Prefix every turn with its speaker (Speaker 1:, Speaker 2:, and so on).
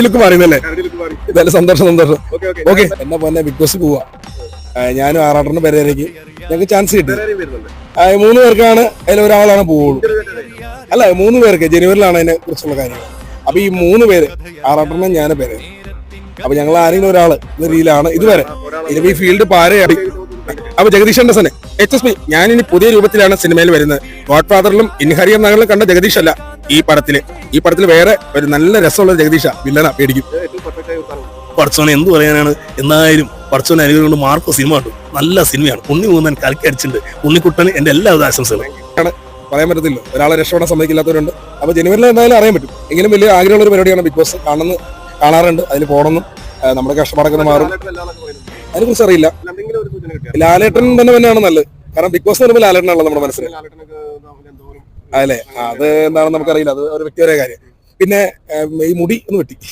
Speaker 1: Look മാറിയല്ലേ? എന്തായാലും സന്തോഷം. Okay, എന്നാ പൊന്നെ ബിഗ് ബോസ് പോവാ. ഞാനും ആറാട്ടന്റെ പേരേക്ക് ഞങ്ങൾക്ക് ചാൻസ് കിട്ടി. 3 പേർക്കാണ്, അതിൽ ഒരാളാണ് പോവുള്ളൂ. അല്ല, 3 പേർക്ക് ജനുവരിലാണ് അതിനെ കുറിച്ചുള്ള കാര്യങ്ങൾ. അപ്പൊ ഈ 3 പേര്, ആറാട്ടനും ഞാനും പേര്, അപ്പൊ ഞങ്ങൾ ആരെങ്കിലും ഒരാള് എന്ന രീതിയിലാണ് ഇതുവരെ. ഇനിയിപ്പോ ഈ ഫീൽഡ് പാരയാടി. അപ്പൊ ജഗദീഷ് അണ്ടസനെ HSP ഞാനിനി പുതിയ രൂപത്തിലാണ് സിനിമയിൽ വരുന്നത്. ഗോഡ് ഫാദറിലും ഇൻഹരിയർ നഗറിലും കണ്ട ജഗദീഷ് അല്ല ഈ പടത്തില് വേറെ ഒരു നല്ല രസമുള്ള ജഗദീഷ വില്ലനാ. പേടിക്കും. പടച്ചോനെ എന്ത് പറയാനാണ്. എന്നായാലും പടച്ചോനെ അനുഗ്രഹം കൊണ്ട് മാർക്കോ സിനിമ കണ്ടു. നല്ല സിനിമയാണ്. ഉണ്ണി മൂന്നൻ കലക്കി അടിച്ചിട്ടുണ്ട്. ഉണ്ണിക്കുട്ടന് എന്റെ എല്ലാവിധ ആശംസകളും. പറയാൻ പറ്റത്തില്ല, ഒരാളെ രക്ഷപ്പെടാൻ സമ്മതിക്കില്ലാത്തവരുണ്ട്. അപ്പൊ ജനുവരിയിൽ എന്തായാലും അറിയാൻ പറ്റും. എങ്കിലും വലിയ ആഗ്രഹമുള്ള ഒരു പരിപാടിയാണ് ബിഗ് ബോസ്. കാണാറുണ്ട്, അതിൽ പോകണമെന്നും നമ്മുടെ കഷ്ടപ്പാടൊക്കെ മാറും. അതിനെ കുറിച്ച് അറിയില്ല. ലാലേട്ടൻ തന്നെയാണ് നല്ലത്. കാരണം ബിഗ് ബോസ് എന്ന് പറയുമ്പോൾ ലാലേട്ടനാണല്ലോ നമ്മുടെ മനസ്സിൽ. അല്ലേ, അത് എന്താണെന്ന് നമുക്കറിയില്ല. അത് ഒരു വ്യക്തിപരമായ കാര്യം. പിന്നെ ഈ മുടി ഒന്ന് വെട്ടി.